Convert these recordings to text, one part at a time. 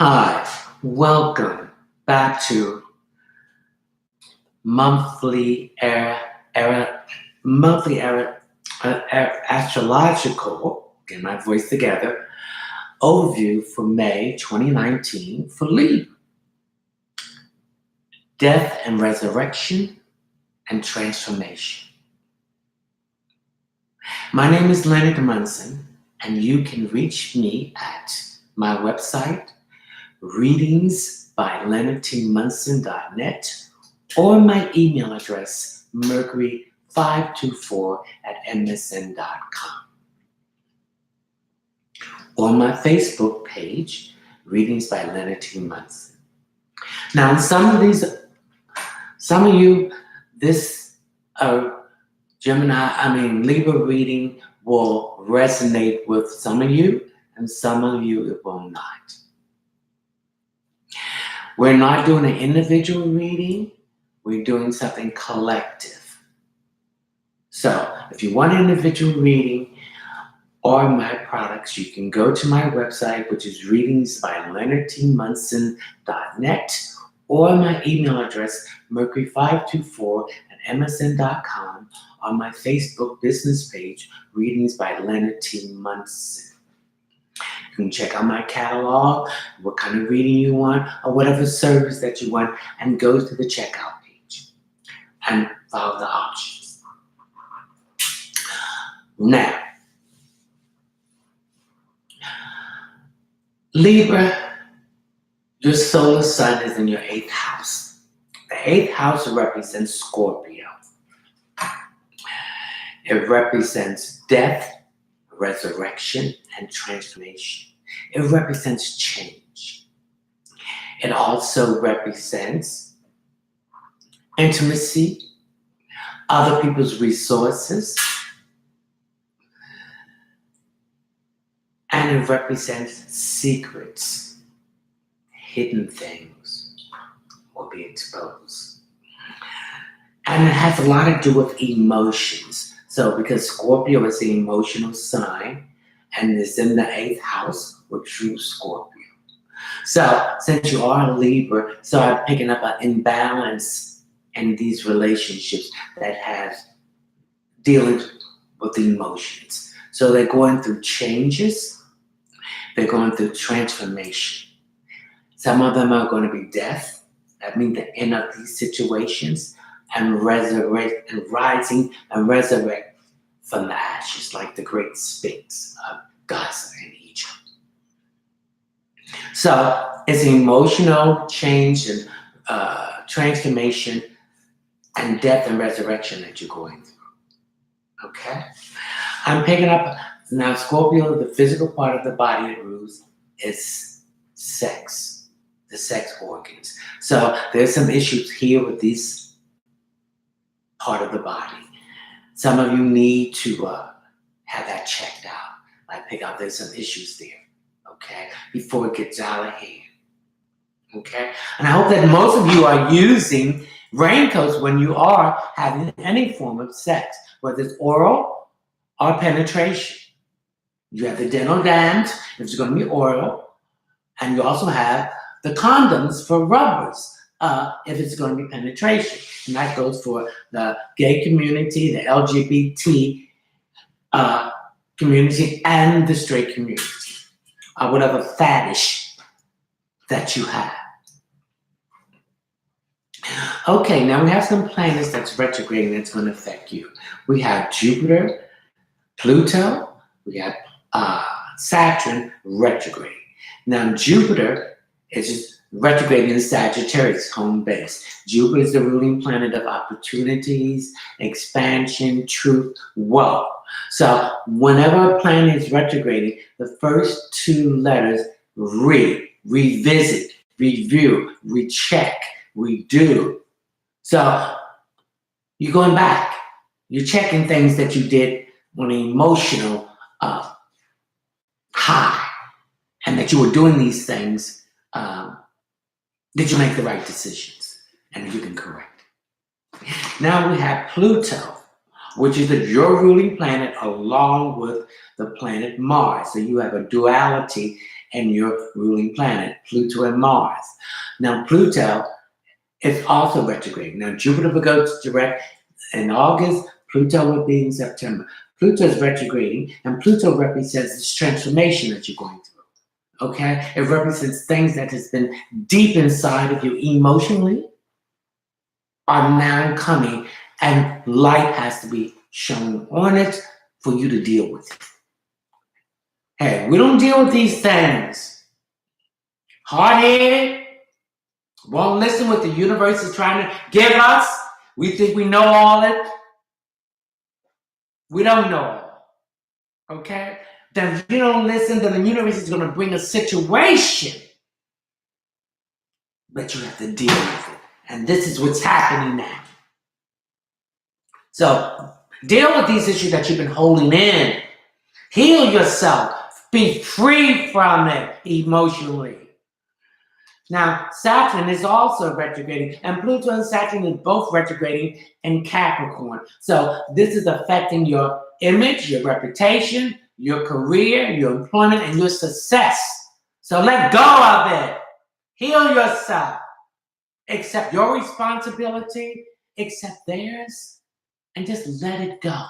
Hi, welcome back to monthly era monthly astrological, get my voice together, overview for May 2019 for Libra. Death and resurrection and transformation. My name is Leonard Munson, and you can reach me at my website, readingsbyleonardtmunson.net, or my email address, mercury524@msn.com, or my Facebook page, Readings by Leonard T. Munson. Now, some of you, this Libra reading will resonate with some of you, and some of you it will not. We're not doing an individual reading, we're doing something collective. So if you want an individual reading or my products, you can go to my website, which is readingsbyleonardtmunson.net, or my email address, mercury524@msn.com, on my Facebook business page, Readings by Leonard T. Munson. You can check out my catalog, what kind of reading you want, or whatever service that you want, and go to the checkout page and follow the options. Now, Libra, your solar sun is in your 8th house. The 8th house represents Scorpio. It represents death, resurrection, and transformation. It represents change. It also represents intimacy, other people's resources, and it represents secrets, hidden things will be exposed. And it has a lot to do with emotions. So because Scorpio is the emotional sign and is in the 8th house with true Scorpio. So since you are a Libra, start picking up an imbalance in these relationships that has dealing with emotions. So they're going through changes, they're going through transformation. Some of them are going to be death, that means the end of these situations, and resurrect and rising and resurrect from the ashes, like the great Sphinx of Gaza in Egypt. So it's emotional change and transformation and death and resurrection that you're going through. Okay? I'm picking up now Scorpio, the physical part of the body it rules is sex, the sex organs. So there's some issues here with this part of the body. Some of you need to have that checked out. I pick up there's some issues there, okay, before it gets out of hand, okay? And I hope that most of you are using raincoats when you are having any form of sex, whether it's oral or penetration. You have the dental dams, if it's going to be oral, and you also have the condoms for rubbers, if it's going to be penetration. And that goes for the gay community, the LGBT community, and the straight community, whatever fetish that you have. Okay, now we have some planets that's retrograding that's going to affect you. We have Jupiter, Pluto, we have Saturn retrograde. Now Jupiter is just retrograding in Sagittarius, home base. Jupiter is the ruling planet of opportunities, expansion, truth, wealth. So whenever a planet is retrograding, the first 2 letters, revisit, review, recheck, redo. So you're going back. You're checking things that you did on an emotional high, and that you were doing these things. Did you make the right decisions? And you can correct it. Now we have Pluto, which is your ruling planet along with the planet Mars. So you have a duality and your ruling planet, Pluto and Mars. Now, Pluto is also retrograde. Now, Jupiter will go direct in August, Pluto will be in September. Pluto is retrograding, and Pluto represents this transformation that you're going through. Okay? It represents things that has been deep inside of you emotionally are now coming, and light has to be shown on it for you to deal with it. Hey, we don't deal with these things hard-headed, won't listen what the universe is trying to give us. We think we know all it. We don't know all. Okay? Then if you don't listen, then the universe is going to bring a situation, but you have to deal with it. And this is what's happening now. So deal with these issues that you've been holding in. Heal yourself. Be free from it emotionally. Now, Saturn is also retrograding, and Pluto and Saturn is both retrograding in Capricorn. So this is affecting your image, your reputation, your career, your employment, and your success. So let go of it. Heal yourself. Accept your responsibility, accept theirs, and just let it go.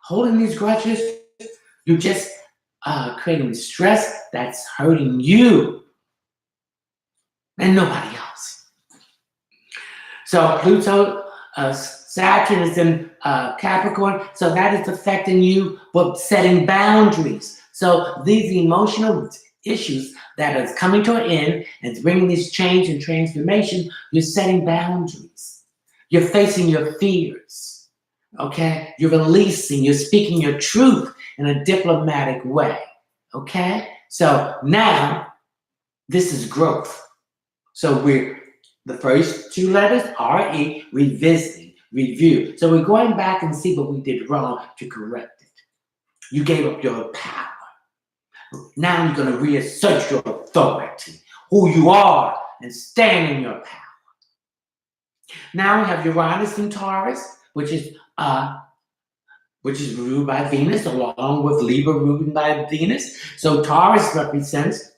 Holding these grudges, you're just creating stress that's hurting you and nobody else. So Pluto, Saturn is in Capricorn, so that is affecting you with setting boundaries. So these emotional issues that is coming to an end and bringing this change and transformation, you're setting boundaries. You're facing your fears, okay? You're releasing, you're speaking your truth in a diplomatic way, okay? So now, this is growth. So we're, the first two letters, R-E, revisiting, review. So we're going back and see what we did wrong to correct it. You gave up your power. Now you're going to reassert your authority, who you are, and stand in your power. Now we have Uranus in Taurus, which is ruled by Venus, along with Libra ruled by Venus. So Taurus represents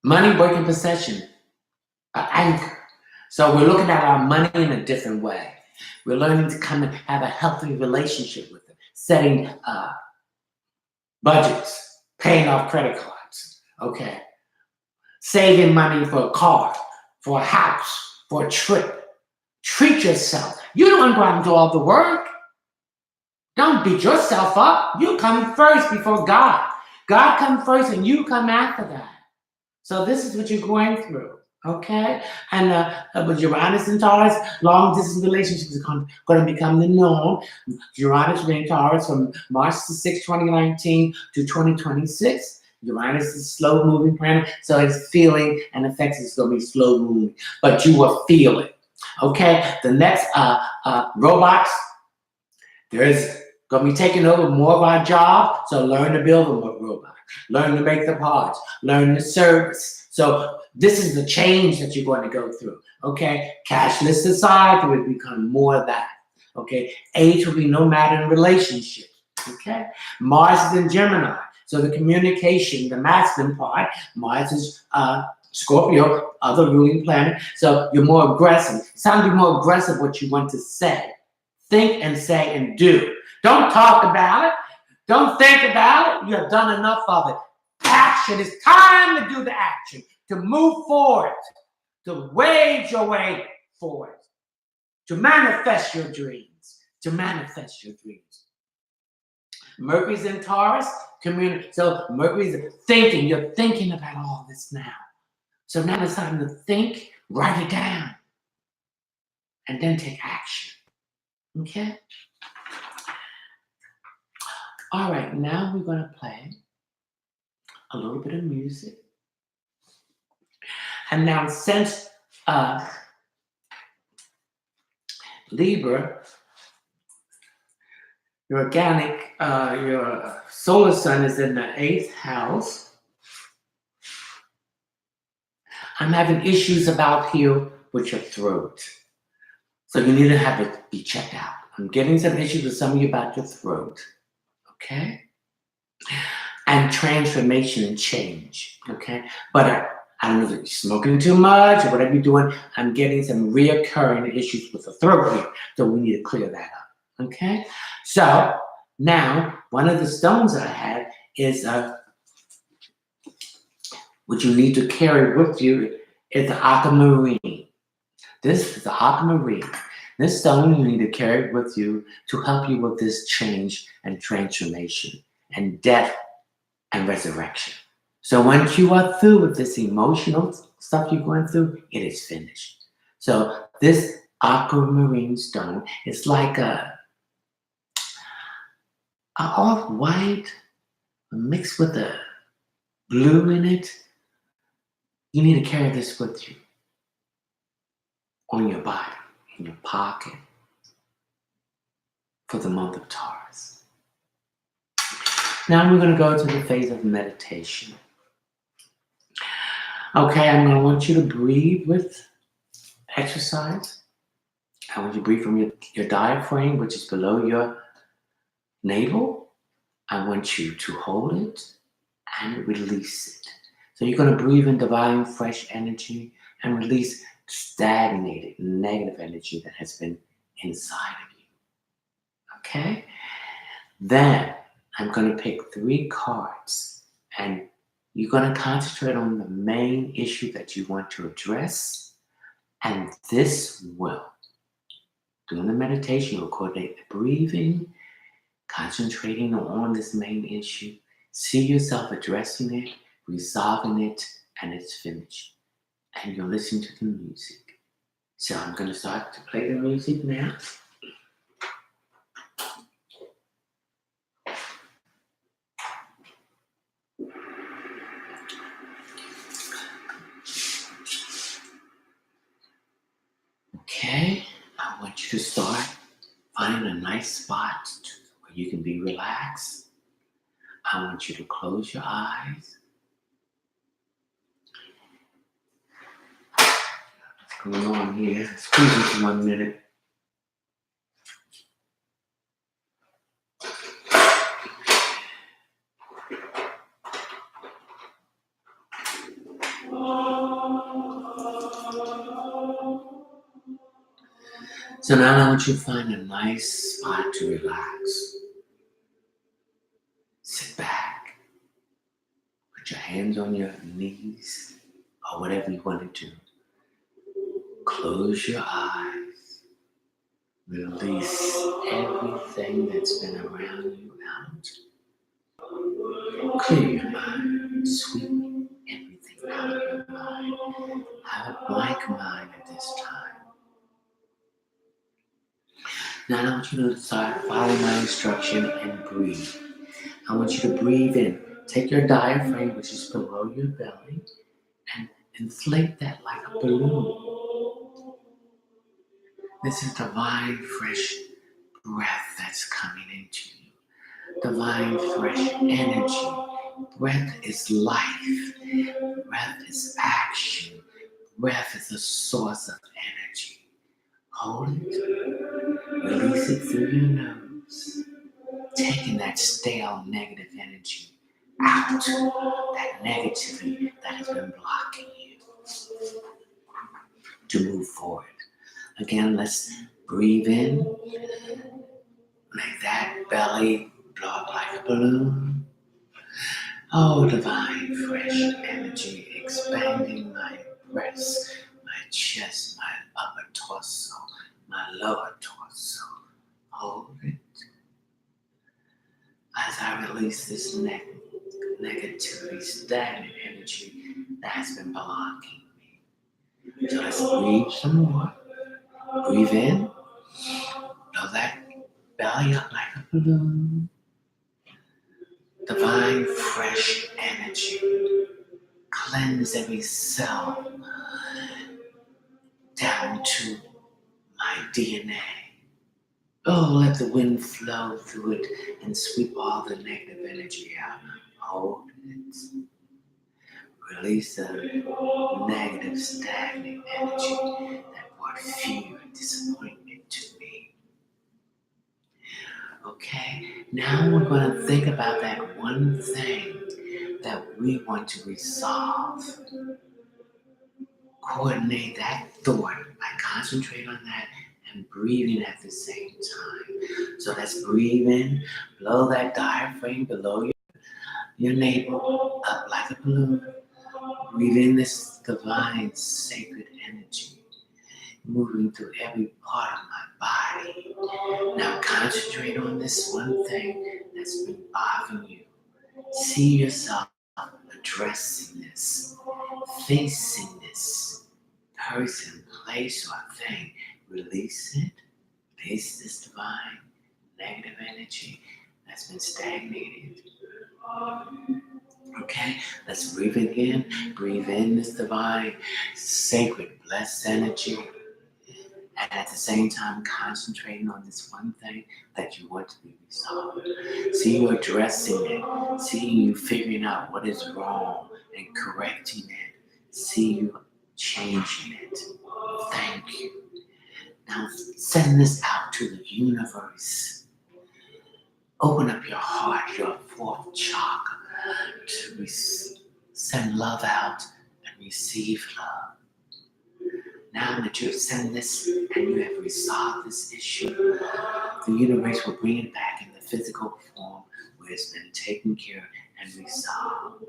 money, work, and possession, an anchor. So we're looking at our money in a different way. We're learning to come and have a healthy relationship with it, setting budgets, paying off credit cards, okay? Saving money for a car, for a house, for a trip. Treat yourself. You don't go out and do all the work. Don't beat yourself up. You come first before God. God comes first and you come after that. So this is what you're going through, okay? And with Uranus and Taurus, long-distance relationships are going to become the norm. Uranus in Taurus from March 6, 2019 to 2026. Uranus is a slow-moving planet, so its feeling and effects is going to be slow-moving, but you will feel it, okay? The next robots, there's going to be taking over more of our job, so learn to build a robot. Learn to make the parts, learn the service. So this is the change that you're going to go through, okay? Cashless society will become more of that, okay? Age will be no matter in relationship, okay? Mars is in Gemini, so the communication, the masculine part, Mars is Scorpio, other ruling planet, so you're more aggressive. It's time to be more aggressive what you want to say. Think and say and do. Don't talk about it. Don't think about it. You have done enough of it. Action. It's time to do the action, to move forward, to wage your way forward, to manifest your dreams, to manifest your dreams. Mercury's in Taurus, community. So Mercury's thinking. You're thinking about all this now. So now it's time to think, write it down, and then take action. Okay? All right, now we're going to play a little bit of music. And now since Libra, your organic, your solar sun is in the 8th house, I'm having issues about here with your throat. So you need to have it be checked out. I'm getting some issues with some of you about your throat. Okay? and transformation and change. Okay, but I don't know if you're smoking too much or whatever you're doing. I'm getting some reoccurring issues with the throat here, so we need to clear that up. Okay, so now one of the stones that I had is what you need to carry with you is the aquamarine. This is the aquamarine. This stone you need to carry with you to help you with this change and transformation and death and resurrection. So once you are through with this emotional stuff you're going through, it is finished. So this aquamarine stone is like a off-white mixed with a blue in it. You need to carry this with you on your body, in your pocket, for the month of Taurus. Now we're going to go to the phase of meditation. Okay, I'm going to want you to breathe with exercise. I want you to breathe from your diaphragm, which is below your navel. I want you to hold it and release it. So you're going to breathe in divine, fresh energy and release stagnated, negative energy that has been inside of you. Okay? Then I'm going to pick 3 cards and you're going to concentrate on the main issue that you want to address. And this will, during the meditation, you'll coordinate the breathing, concentrating on this main issue. See yourself addressing it, resolving it, and it's finished. And you'll listen to the music. So I'm going to start to play the music now. Okay, I want you to start finding a nice spot where you can be relaxed. I want you to close your eyes. What's going on here? Excuse me for 1 minute. So now I want you to find a nice spot to relax. Sit back, put your hands on your knees, or whatever you want to do. Close your eyes. Release everything that's been around you out. Clear your mind. Sweep everything out of your mind. Have a blank mind at this time. Now I want you to start following my instruction and breathe. I want you to breathe in. Take your diaphragm, which is below your belly, and inflate that like a balloon. This is divine, fresh breath that's coming into you. Divine, fresh energy. Breath is life. Breath is action. Breath is the source of energy. Hold it. Release it through your nose. Taking that stale negative energy out. That negativity that has been blocking you to move forward. Again, let's breathe in. Make that belly blow up like a balloon. Oh, divine, fresh energy expanding my breast, my chest, my upper torso, my lower torso. Hold it. As I release this negativity, stagnant energy that has been blocking me. So let's breathe some more. Breathe in. Blow that belly up like a balloon. Divine, fresh energy. Cleanse every cell down to my DNA. Oh, let the wind flow through it and sweep all the negative energy out. Hold it. Release the negative, stagnant energy that brought fear and disappointment to me. Okay, Now we're going to think about that one thing that we want to resolve. Coordinate that thought by concentrating on that and breathing at the same time. So let's breathe in, blow that diaphragm below your navel, up like a balloon. Breathe in this divine sacred energy moving through every part of my body. Now concentrate on this one thing that's been bothering you. See yourself addressing this, facing this person, place, or thing. Release it. Release this divine negative energy that's been stagnated. Okay, let's breathe again. Breathe in this divine, sacred, blessed energy. And at the same time, concentrating on this one thing that you want to be resolved. See you addressing it. See you figuring out what is wrong and correcting it. See you changing it. Thank you. Now send this out to the universe. Open up your heart, your fourth chakra, to send love out and receive love. Now that you have sent this and you have resolved this issue, the universe will bring it back in the physical form where it's been taken care and resolved.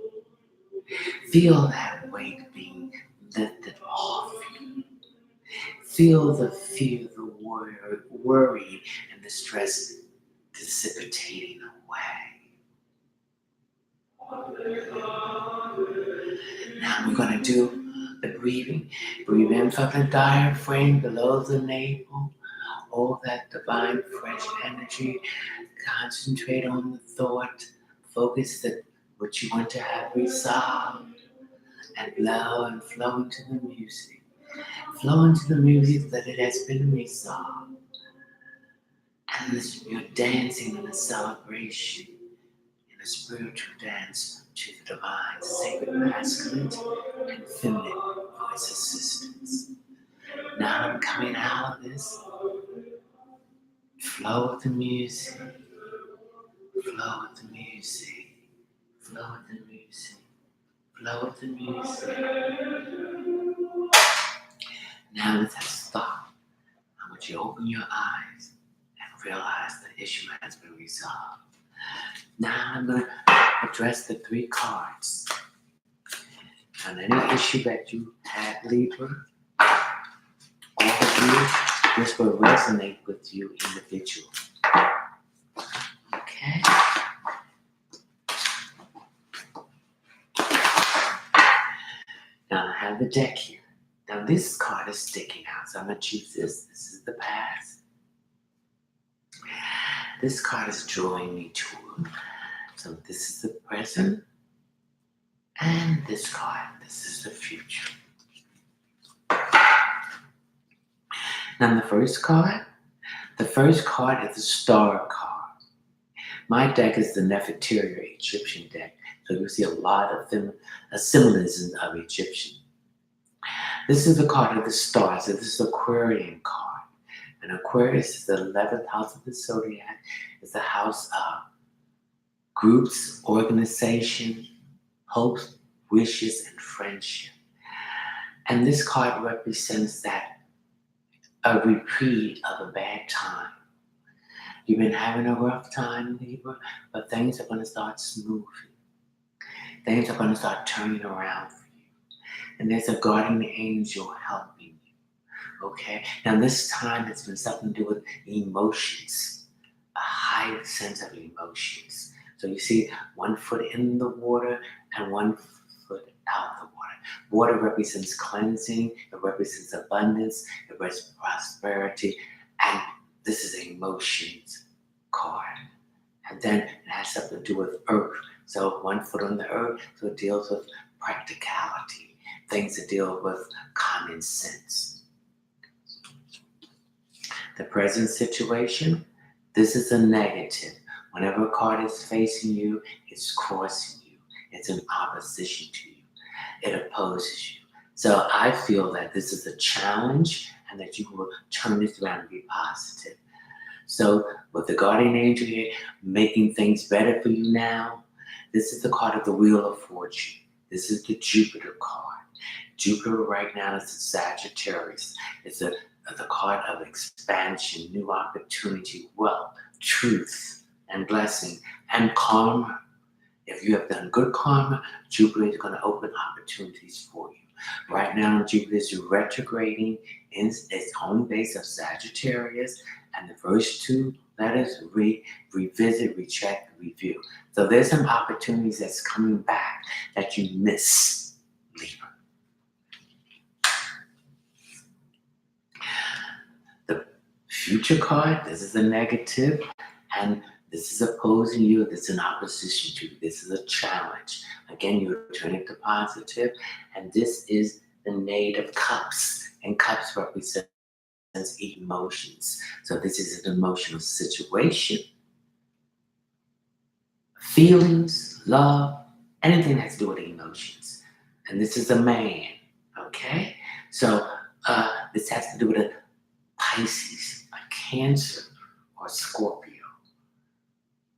Feel that weight being lifted off you. Feel the fear, the worry, and the stress dissipating away. Now we're going to do the breathing. Breathe in from the diaphragm below the navel. All that divine fresh energy. Concentrate on the thought. Focus that what you want to have resolved. And blow and flow into the music. Flow into the music that it has been resolved. And you're dancing in a celebration, in a spiritual dance to the divine, sacred masculine and feminine voice assistance. Now I'm coming out of this. Flow with the music. Flow with the music. Flow with the music. Flow with the music. Now let's stop. I want you to open your eyes and realize the issue has been resolved. Now I'm going to address the 3 cards. And any issue that you had, Libra, all of you, this will resonate with you individually. Okay? Now I have the deck here. Now this card is sticking out, so I'm going to choose this. This is the past. This card is drawing me toward. So this is the present. And this card, this is the future. Now the first card is the star card. My deck is the Nefertari Egyptian deck. So you'll see a lot of symbolism of Egyptian. This is the card of the stars. So this is the Aquarian card. And Aquarius is the 11th house of the zodiac. It's the house of groups, organization, hopes, wishes, and friendship. And this card represents that a reprieve of a bad time. You've been having a rough time, Libra, but things are going to start smoothing. Things are going to start turning around for you. And there's a guardian angel helping you. Okay? Now this time it's been something to do with emotions. A high sense of emotions. So you see 1 foot in the water and 1 foot out the water. Water represents cleansing, it represents abundance, it represents prosperity, and this is an emotions card. And then it has something to do with earth. So 1 foot on the earth, so it deals with practicality, things that deal with common sense. The present situation, this is a negative. Whenever a card is facing you, it's crossing you. It's in opposition to you. It opposes you. So I feel that this is a challenge and that you will turn this around and be positive. So with the guardian angel here making things better for you now, this is the card of the Wheel of Fortune. This is the Jupiter card. Jupiter right now is a Sagittarius. It's the card of expansion, new opportunity, wealth, truth, and blessing, and karma. If you have done good karma, Jupiter is going to open opportunities for you. Right now, Jupiter is retrograding in its home base of Sagittarius, and the first two letters revisit, recheck, review. So there's some opportunities that's coming back that you miss, Libra. The future card, this is a negative, and this is opposing you, this is an opposition to you, this is a challenge. Again, you're turning to positive, and this is the Knave of Cups, and Cups represents emotions. So this is an emotional situation, feelings, love, anything that has to do with emotions. And this is a man, okay? So this has to do with a Pisces, a Cancer, or Scorpio.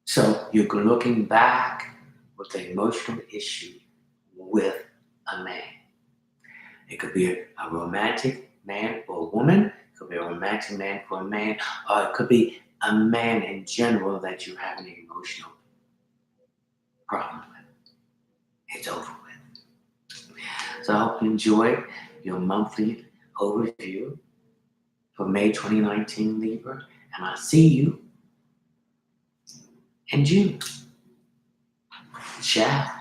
So you're looking back with an emotional issue with a man. It could be a romantic man for a woman, it could be a romantic man for a man, or it could be a man in general that you have an emotional problem with. It's over with. So I hope you enjoyed your monthly overview for May 2019, Libra, and I'll see you in June. Ciao.